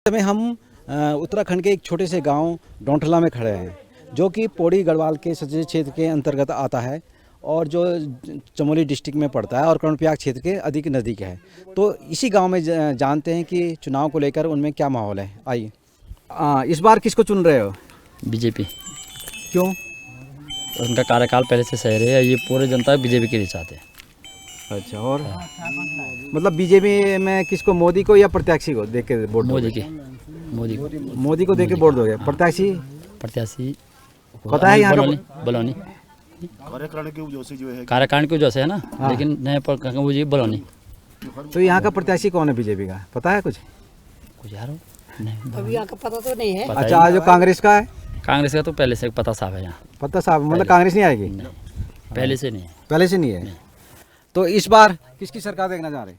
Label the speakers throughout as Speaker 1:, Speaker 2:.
Speaker 1: समय हम उत्तराखंड के एक छोटे से गांव डोंठला में खड़े हैं, जो कि पौड़ी गढ़वाल के संसदीय क्षेत्र के अंतर्गत आता है और जो चमोली डिस्ट्रिक्ट में पड़ता है और कर्णप्रयाग क्षेत्र के अधिक नज़दीक है। तो इसी गांव में जानते हैं कि चुनाव को लेकर उनमें क्या माहौल है। आइए, इस बार किसको चुन रहे हो?
Speaker 2: बीजेपी।
Speaker 1: क्यों?
Speaker 2: उनका कार्यकाल पहले से सही है, ये पूरे जनता बीजेपी के लिए चाहते हैं।
Speaker 1: अच्छा, और मतलब बीजेपी में किसको, मोदी को या प्रत्याशी को देख के वोट? मोदी को देख के वोट दोगे? प्रत्याशी पता है यहाँ का?
Speaker 2: बलौनी कार्यकारण की वजह से है ना। हाँ। लेकिन नहीं पर वो जी बलौनी।
Speaker 1: तो यहाँ का प्रत्याशी कौन है बीजेपी का, पता है कुछ
Speaker 2: यार?
Speaker 3: नहीं, अभी यहाँ का पता तो नहीं है।
Speaker 1: अच्छा, जो कांग्रेस का है?
Speaker 2: कांग्रेस का तो पहले से पता साफ है यहाँ।
Speaker 1: पता साफ मतलब कांग्रेस नहीं आएगी?
Speaker 2: पहले से नहीं है।
Speaker 1: पहले से नहीं है। तो इस बार किसकी सरकार देखना चाह रहे?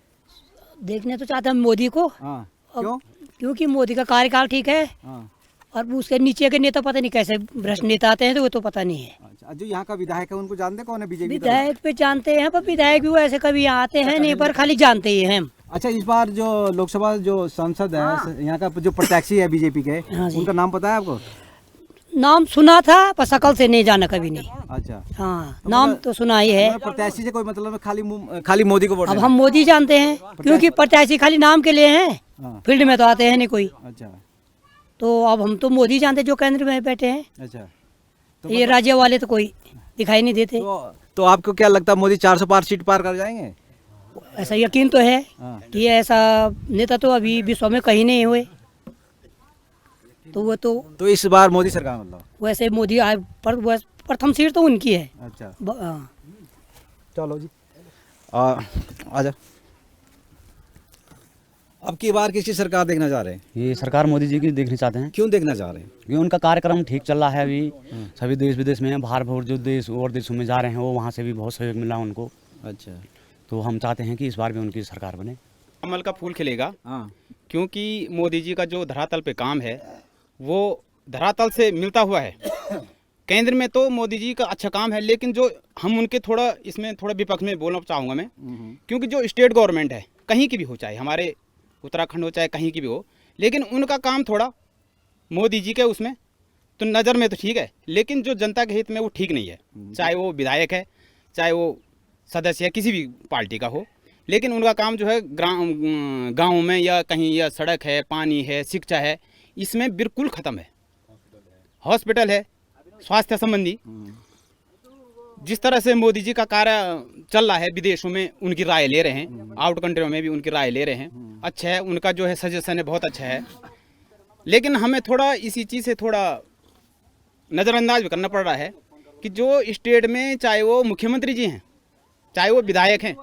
Speaker 3: देखने तो चाहते हैं मोदी को।
Speaker 1: हाँ, क्यों?
Speaker 3: क्योंकि मोदी का कार्यकाल ठीक है।
Speaker 1: हाँ।
Speaker 3: और उसके नीचे के नेता पता नहीं कैसे भ्रष्ट नेता आते हैं, तो वो तो पता नहीं है।
Speaker 1: अच्छा, जो यहाँ का विधायक है उनको जानते कौन है बीजेपी?
Speaker 3: विधायक पे जानते हैं, पर विधायक भी वो ऐसे कभी यहाँ आते हैं नहीं, पर खाली जानते ही हैं हम।
Speaker 1: अच्छा, इस बार जो लोकसभा जो सांसद है, हाँ। यहाँ का जो प्रत्याशी है बीजेपी के, हाँ, उनका नाम पता है आपको?
Speaker 3: नाम सुना था पर शकल से नहीं जाना कभी नहीं।
Speaker 1: अच्छा,
Speaker 3: हाँ, नाम तो सुना ही है।
Speaker 1: प्रत्याशी से कोई मतलब खाली मोदी को वोट?
Speaker 3: अब हम मोदी जानते हैं, क्योंकि प्रत्याशी खाली नाम के लिए हैं। हाँ। फील्ड में तो आते हैं नहीं कोई। अच्छा, तो अब हम तो मोदी जानते जो केंद्र में बैठे हैं। अच्छा, तो ये राज्य वाले तो कोई दिखाई नहीं देते।
Speaker 1: तो आपको क्या लगता है मोदी 400 पार सीट पार कर जाएंगे?
Speaker 3: ऐसा यकीन तो है। हाँ। कि ऐसा नेता तो अभी विश्व में कहीं नहीं हुए। तो वो तो इस
Speaker 1: बार मोदी सरकार मतलब
Speaker 3: वैसे मोदी प्रथम सीट तो उनकी है।
Speaker 1: अच्छा, चलो जी, आजा। अब की बार किसकी सरकार देखना चाह रहे हैं?
Speaker 4: ये सरकार मोदी जी की देखना चाहते हैं।
Speaker 1: क्यों देखना चाह रहे हैं?
Speaker 4: क्योंकि उनका कार्यक्रम ठीक चल रहा है अभी। सभी देश विदेश में बाहर जो देश और देशों में जा रहे हैं, वो वहाँ से भी बहुत सहयोग मिला उनको।
Speaker 1: अच्छा,
Speaker 4: तो हम चाहते हैं कि इस बार भी उनकी सरकार बने।
Speaker 5: कमल का फूल खिलेगा। हाँ। क्योंकि मोदी जी का जो धरातल पे काम है वो धरातल से मिलता हुआ है। केंद्र में तो मोदी जी का अच्छा काम है, लेकिन जो हम उनके इसमें थोड़ा विपक्ष में बोलना चाहूँगा मैं, क्योंकि जो स्टेट गवर्नमेंट है कहीं की भी हो, चाहे हमारे उत्तराखंड हो चाहे कहीं की भी हो, लेकिन उनका काम थोड़ा मोदी जी के उसमें तो नज़र में तो ठीक है, लेकिन जो जनता के हित में वो ठीक नहीं है। चाहे वो विधायक है, चाहे वो सदस्य है किसी भी पार्टी का हो, लेकिन उनका काम जो है गाँव में या कहीं या सड़क है, पानी है, शिक्षा है, इसमें बिल्कुल ख़त्म है। हॉस्पिटल है, स्वास्थ्य संबंधी जिस तरह से मोदी जी का कार्य चल रहा है, विदेशों में उनकी राय ले रहे हैं, आउट कंट्रियों में भी उनकी राय ले रहे हैं। अच्छा है, उनका जो है सजेशन है बहुत अच्छा है, लेकिन हमें थोड़ा इसी चीज़ से थोड़ा नज़रअंदाज भी करना पड़ रहा है कि जो स्टेट में चाहे वो मुख्यमंत्री जी हैं, चाहे वो विधायक हैं,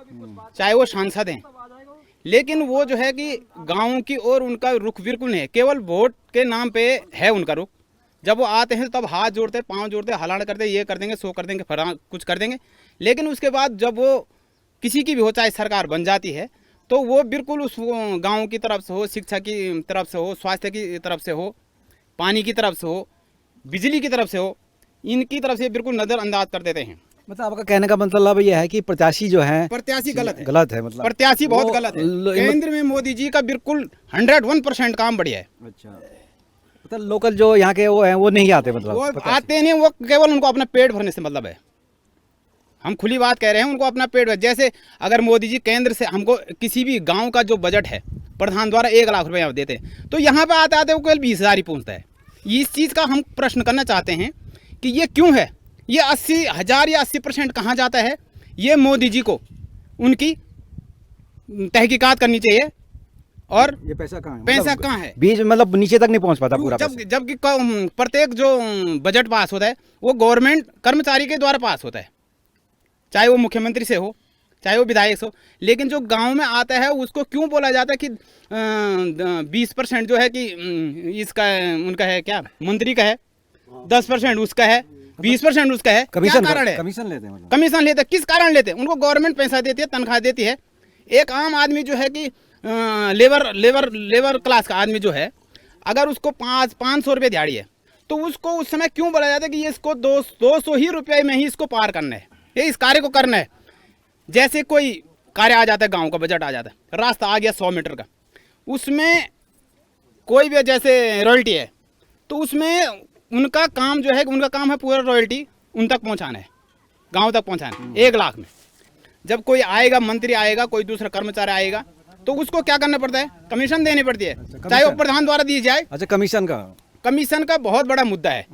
Speaker 5: चाहे वो सांसद हैं, लेकिन वो जो है कि गाँव की ओर उनका रुख बिल्कुल नहीं है। केवल वोट के नाम पे है उनका रुख। जब वो आते हैं तब हाथ जोड़ते, पांव जोड़ते, हलान करते, ये कर देंगे, सो कर देंगे, कुछ कर देंगे, लेकिन उसके बाद जब वो किसी की भी हो, चाहे सरकार बन जाती है, तो वो बिल्कुल उस गांव की तरफ से हो, शिक्षा की तरफ से हो, स्वास्थ्य की तरफ से हो, पानी की तरफ से हो, बिजली की तरफ से हो, इनकी तरफ से बिल्कुल नज़रअंदाज कर देते हैं।
Speaker 1: मतलब आपका कहने का मतलब यह है कि प्रत्याशी जो है,
Speaker 5: प्रत्याशी गलत है मतलब
Speaker 1: प्रत्याशी
Speaker 5: बहुत गलत है। केंद्र में मोदी जी का बिल्कुल 101% काम बढ़िया है।
Speaker 1: अच्छा, मतलब लोकल जो यहाँ के वो हैं वो नहीं आते, मतलब
Speaker 5: वो आते नहीं, वो केवल उनको अपना पेट भरने से मतलब है। हम खुली बात कह रहे हैं, उनको अपना पेट भर। जैसे अगर मोदी जी केंद्र से हमको किसी भी गांव का जो बजट है प्रधान द्वारा 1 लाख रुपए देते हैं, तो यहाँ पे आते आते वो केवल 20,000 ही पहुँचता है। इस चीज़ का हम प्रश्न करना चाहते हैं कि ये क्यों है, ये 80,000 या 80% कहाँ जाता है? ये मोदी जी को उनकी तहकीकात करनी चाहिए। और
Speaker 1: ये पैसा कहाँ है?
Speaker 5: पैसा कहाँ है?
Speaker 1: बीच मतलब नीचे तक नहीं पहुंच पाता पूरा पैसा।
Speaker 5: जबकि प्रत्येक जो बजट पास होता है वो गवर्नमेंट कर्मचारी के द्वारा पास होता है, चाहे वो मुख्यमंत्री से हो, चाहे वो विधायक से हो, लेकिन जो गांव में आता है उसको क्यों बोला जाता है कि 20% जो है कि इसका उनका है, क्या मंत्री का है, 10% उसका है, 20% उसका है। क्या कारण है?
Speaker 1: कमीशन लेते हैं।
Speaker 5: कमीशन लेते हैं, किस कारण लेते हैं? उनको गवर्नमेंट पैसा देती है, तनख्वाह देती है। एक आम आदमी जो है कि लेबर क्लास का आदमी जो है, अगर उसको 500 रुपये दिहाड़ी है, तो उसको उस समय क्यों बोला जाता है कि ये इसको 200 ही रुपये में ही इसको पार करना है, ये इस कार्य को करना है। जैसे कोई कार्य आ जाता है, गांव का बजट आ जाता है, रास्ता आ गया 100 मीटर का, उसमें कोई भी जैसे रॉयल्टी है तो उसमें उनका काम जो है, उनका काम है पूरा रॉयल्टी उन तक पहुंचाना है, गांव तक पहुंचाना है 1 लाख में। जब कोई आएगा, मंत्री आएगा, कोई दूसरा कर्मचारी आएगा, तो उसको क्या करना पड़ता है, कमीशन देनी पड़ती है, चाहे वो प्रधान द्वारा दी जाए।
Speaker 1: अच्छा, कमीशन का बहुत बड़ा मुद्दा है।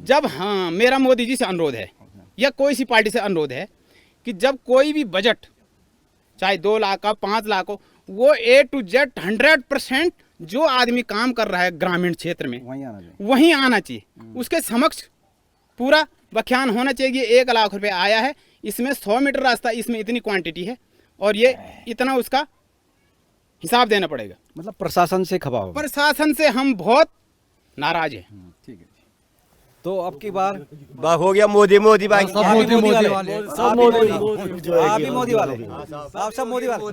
Speaker 5: जब हाँ, मेरा मोदी जी से अनुरोध है या कोई सी पार्टी से अनुरोध है कि जब कोई भी बजट चाहे 2 लाख का 5 लाख हो, वो A to Z 100% जो आदमी काम कर रहा है ग्रामीण क्षेत्र में वहीं आना चाहिए। उसके समक्ष पूरा व्याख्यान होना चाहिए कि 1 लाख रुपए आया है, इसमें 100 मीटर रास्ता, इसमें इतनी क्वांटिटी है और ये इतना उसका हिसाब देना पड़ेगा।
Speaker 1: मतलब प्रशासन से खपा होगा।
Speaker 5: प्रशासन से हम बहुत नाराज हैं।
Speaker 1: ठीक है। तो अब की बार
Speaker 6: हो गया मोदी मोदी भाई,
Speaker 1: सब मोदी वाले, सब मोदी वाले, आप सब मोदी वाले।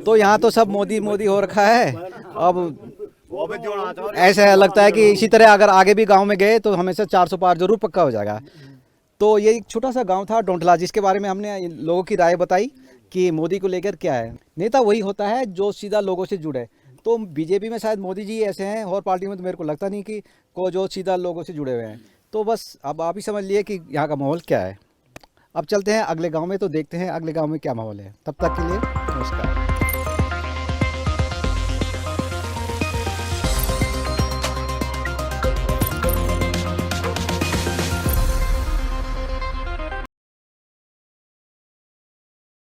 Speaker 1: तो यहाँ तो सब मोदी हो रखा है। अब ऐसा लगता है कि इसी तरह अगर आगे भी गांव में गए तो हमेशा 400 पार जरूर पक्का हो जाएगा। तो ये एक छोटा सा गांव था डोंटला, जिसके बारे में हमने लोगों की राय बताई कि मोदी को लेकर क्या है। नेता वही होता है जो सीधा लोगों से जुड़े। तो बीजेपी में शायद मोदी जी ऐसे हैं, और पार्टी में तो मेरे को लगता नहीं कि को जो सीधा लोगों से जुड़े हुए हैं। तो बस अब आप ही समझ लिए कि यहाँ का माहौल क्या है। अब चलते हैं अगले गांव में, तो देखते हैं अगले गांव में क्या माहौल है। तब तक के लिए नमस्कार।